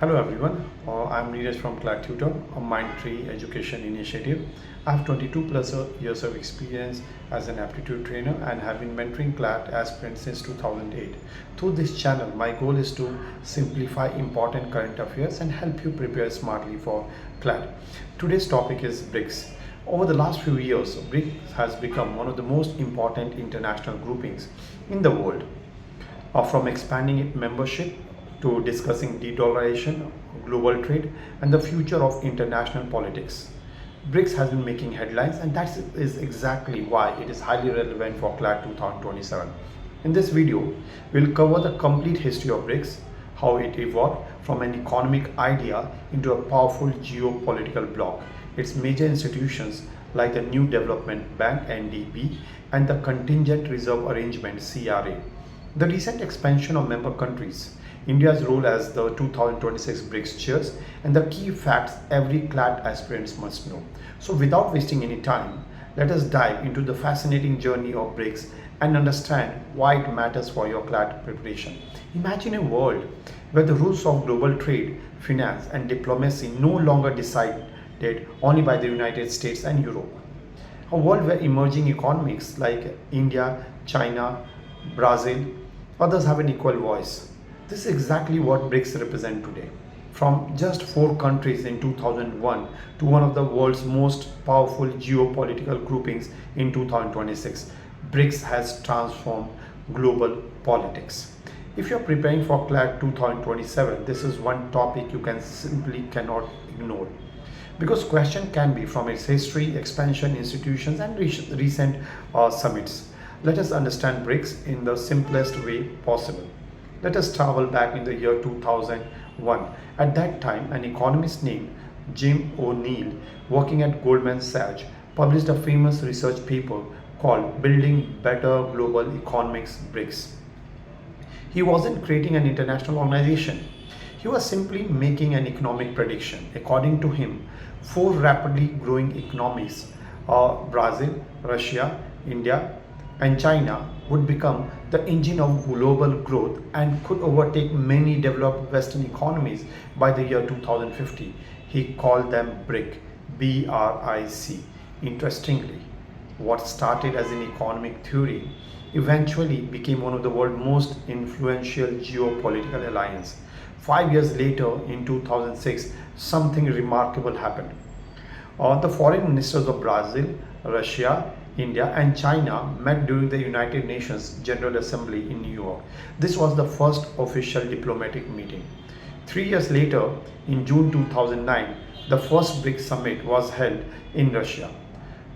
Hello everyone, I'm Neeraj from CLAT Tutor, a Mindtree education initiative. I have 22 plus years of experience as an aptitude trainer and have been mentoring CLAT aspirants since 2008. Through this channel, my goal is to simplify important current affairs and help you prepare smartly for CLAT. Today's topic is BRICS. Over the last few years, BRICS has become one of the most important international groupings in the world. From expanding its membership to discussing de-dollarization, global trade, and the future of international politics. BRICS has been making headlines, and that is exactly why it is highly relevant for CLAT 2027. In this video, we'll cover the complete history of BRICS, how it evolved from an economic idea into a powerful geopolitical bloc, its major institutions like the New Development Bank (NDB) and the Contingent Reserve Arrangement (CRA). The recent expansion of member countries, India's role as the 2026 BRICS chairs, and the key facts every CLAT aspirant must know. So without wasting any time, let us dive into the fascinating journey of BRICS and understand why it matters for your CLAT preparation. Imagine a world where the rules of global trade, finance, and diplomacy no longer decided only by the United States and Europe. A world where emerging economies like India, China, Brazil, others have an equal voice. This is exactly what BRICS represent today. From just 4 countries in 2001 to one of the world's most powerful geopolitical groupings in 2026, BRICS has transformed global politics. If you're preparing for CLAT 2027, this is one topic you cannot ignore. Because question can be from its history, expansion, institutions, and recent summits. Let us understand BRICS in the simplest way possible. Let us travel back in the year 2001. At that time, an economist named Jim O'Neill, working at Goldman Sachs, published a famous research paper called Building Better Global Economics BRICS. He wasn't creating an international organization. He was simply making an economic prediction. According to him, 4 rapidly growing economies, Brazil, Russia, India, and China, would become the engine of global growth and could overtake many developed Western economies by the year 2050. He called them BRIC, B-R-I-C. Interestingly, what started as an economic theory eventually became one of the world's most influential geopolitical alliances. 5 years later, in 2006, something remarkable happened. The foreign ministers of Brazil, Russia, India, and China met during the United Nations General Assembly in New York. This was the first official diplomatic meeting. 3 years later, in June 2009, the first BRICS Summit was held in Russia.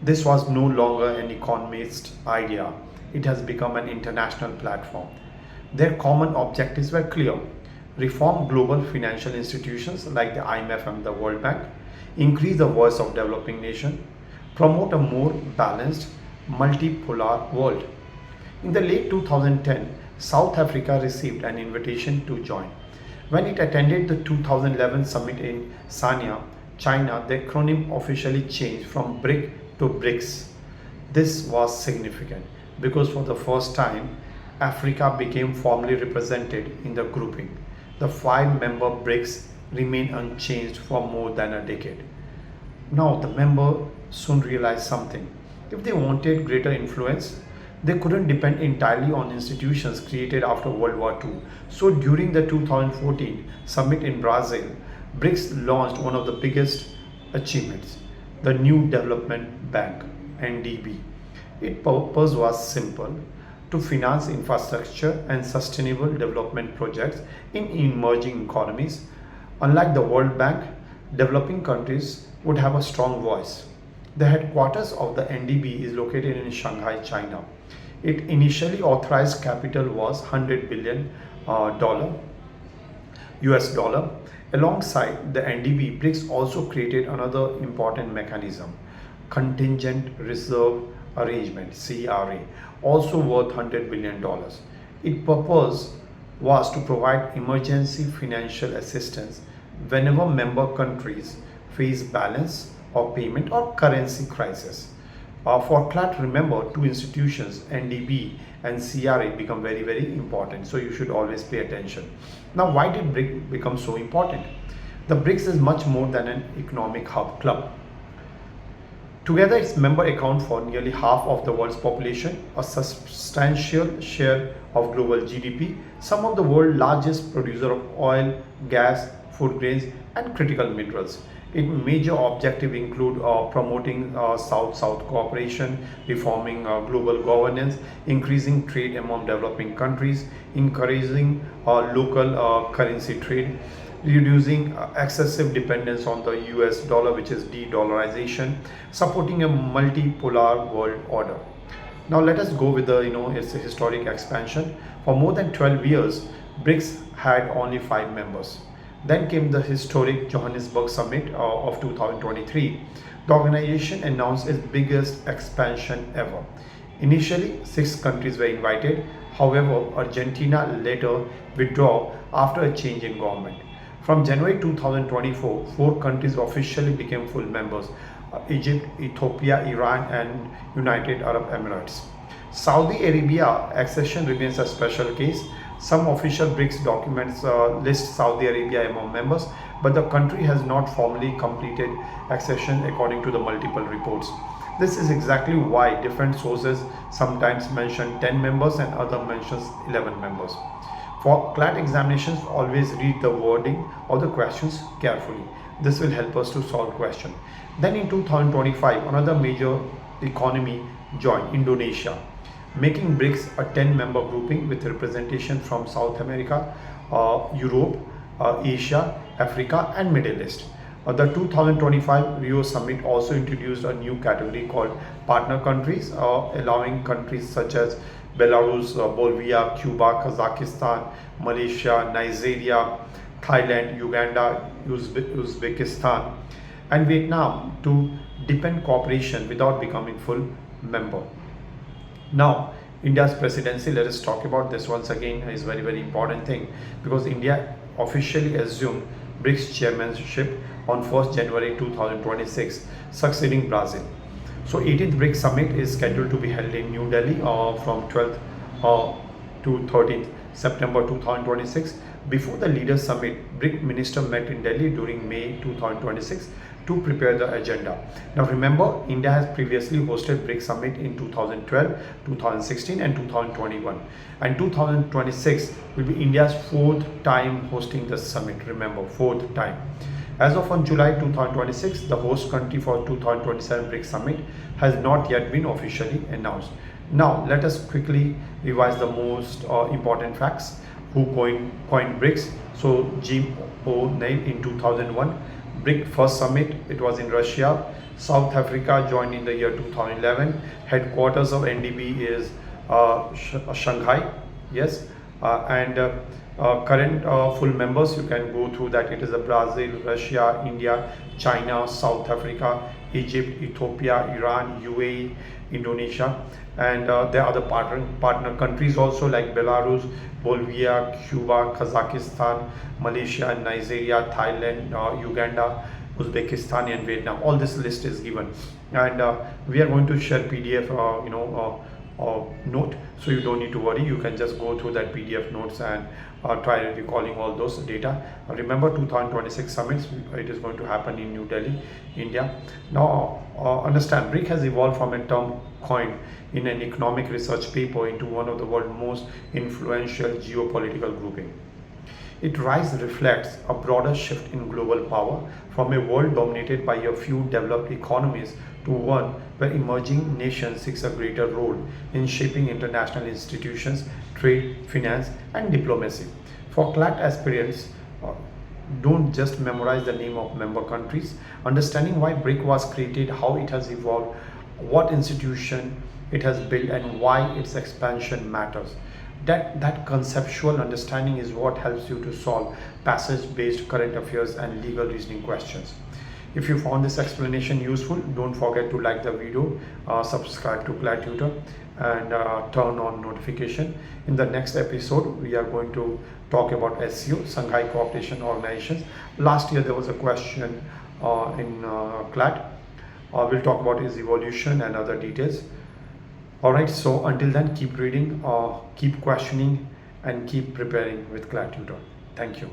This was no longer an economist idea. It has become an international platform. Their common objectives were clear: reform global financial institutions like the IMF and the World Bank, increase the voice of developing nations, promote a more balanced, multipolar world. In the late 2010, South Africa received an invitation to join. When it attended the 2011 summit in Sanya, China, the acronym officially changed from BRIC to BRICS. This was significant because for the first time, Africa became formally represented in the grouping. The 5-member BRICS remained unchanged for more than a decade. Now, the members soon realized something. If they wanted greater influence, they couldn't depend entirely on institutions created after World War II. So, during the 2014 summit in Brazil, BRICS launched one of the biggest achievements, the New Development Bank (NDB). Its purpose was simple: to finance infrastructure and sustainable development projects in emerging economies. Unlike the World Bank, developing countries would have a strong voice. The headquarters of the NDB is located in Shanghai, China. It initially authorized capital was $100 billion US dollar. Alongside the NDB, BRICS also created another important mechanism, Contingent Reserve Arrangement (CRA), also worth $100 billion. Its purpose was to provide emergency financial assistance whenever member countries face balance of payment or currency crisis. For CLAT, remember two institutions, NDB and CRA, become very, very important. So you should always pay attention. Now, why did BRIC become so important? The BRICS is much more than an economic hub club. Together, its members account for nearly half of the world's population, a substantial share of global GDP, some of the world's largest producer of oil, gas, food grains, and critical minerals. Its major objectives include promoting South-South cooperation, reforming global governance, increasing trade among developing countries, encouraging local currency trade, reducing excessive dependence on the US dollar, which is de-dollarization, supporting a multipolar world order. Now let us go with the its historic expansion. For more than 12 years, BRICS had only 5 members. Then came the historic Johannesburg Summit of 2023. The organization announced its biggest expansion ever. Initially, 6 countries were invited. However, Argentina later withdrew after a change in government. From January 2024, 4 countries officially became full members: Egypt, Ethiopia, Iran, and United Arab Emirates. Saudi Arabia accession remains a special case. Some official BRICS documents list Saudi Arabia among members, but the country has not formally completed accession according to the multiple reports. This is exactly why different sources sometimes mention 10 members and other mentions 11 members. For CLAT examinations, always read the wording of the questions carefully. This will help us to solve questions. Then in 2025, another major economy joined, Indonesia, making BRICS a 10-member grouping with representation from South America, Europe, Asia, Africa, and Middle East. The 2025 Rio Summit also introduced a new category called partner countries, allowing countries such as Belarus, Bolivia, Cuba, Kazakhstan, Malaysia, Nigeria, Thailand, Uganda, Uzbekistan, and Vietnam to deepen cooperation without becoming full member. Now, India's presidency, let us talk about this once again. Is very, very important thing, because India officially assumed BRICS chairmanship on 1st January 2026, succeeding Brazil. So 18th BRICS Summit is scheduled to be held in New Delhi from 12th to 13th September 2026. Before the Leaders Summit, BRIC minister met in Delhi during May 2026 to prepare the agenda. Now remember, India has previously hosted BRICS Summit in 2012, 2016 and 2021. And 2026 will be India's 4th time hosting the summit. Remember, 4th time. As of on July 2026, the host country for 2027 BRICS Summit has not yet been officially announced. Now, let us quickly revise the most important facts. Who coined BRICS? So, Jim O'Neill in 2001. BRIC first summit, it was in Russia. South Africa joined in the year 2011. Headquarters of NDB is Shanghai. Yes. Current full members, you can go through that. It is Brazil, Russia, India, China, South Africa, Egypt, Ethiopia, Iran, UAE, Indonesia, and there are other partner countries also like Belarus, Bolivia, Cuba, Kazakhstan, Malaysia, Nigeria, Thailand, Uganda, Uzbekistan, and Vietnam. All this list is given, and we are going to share PDF note, so you don't need to worry. You can just go through that PDF notes and try recalling all those data. Remember, 2026 summits, it is going to happen in New Delhi, India. Now understand, BRIC has evolved from a term coined in an economic research paper into one of the world's most influential geopolitical grouping. Its rise reflects a broader shift in global power from a world dominated by a few developed economies to one where emerging nations seek a greater role in shaping international institutions, trade, finance, and diplomacy. For CLAT aspirants, don't just memorize the name of member countries. Understanding why BRIC was created, how it has evolved, what institution it has built, and why its expansion matters. That conceptual understanding is what helps you to solve passage-based current affairs and legal reasoning questions. If you found this explanation useful, don't forget to like the video, subscribe to CLAT Tutor, and turn on notification. In the next episode, we are going to talk about SCO, Shanghai Cooperation Organizations. Last year there was a question in CLAT. We'll talk about its evolution and other details. Alright, so until then, keep reading, keep questioning, and keep preparing with CLAT Tutor. Thank you.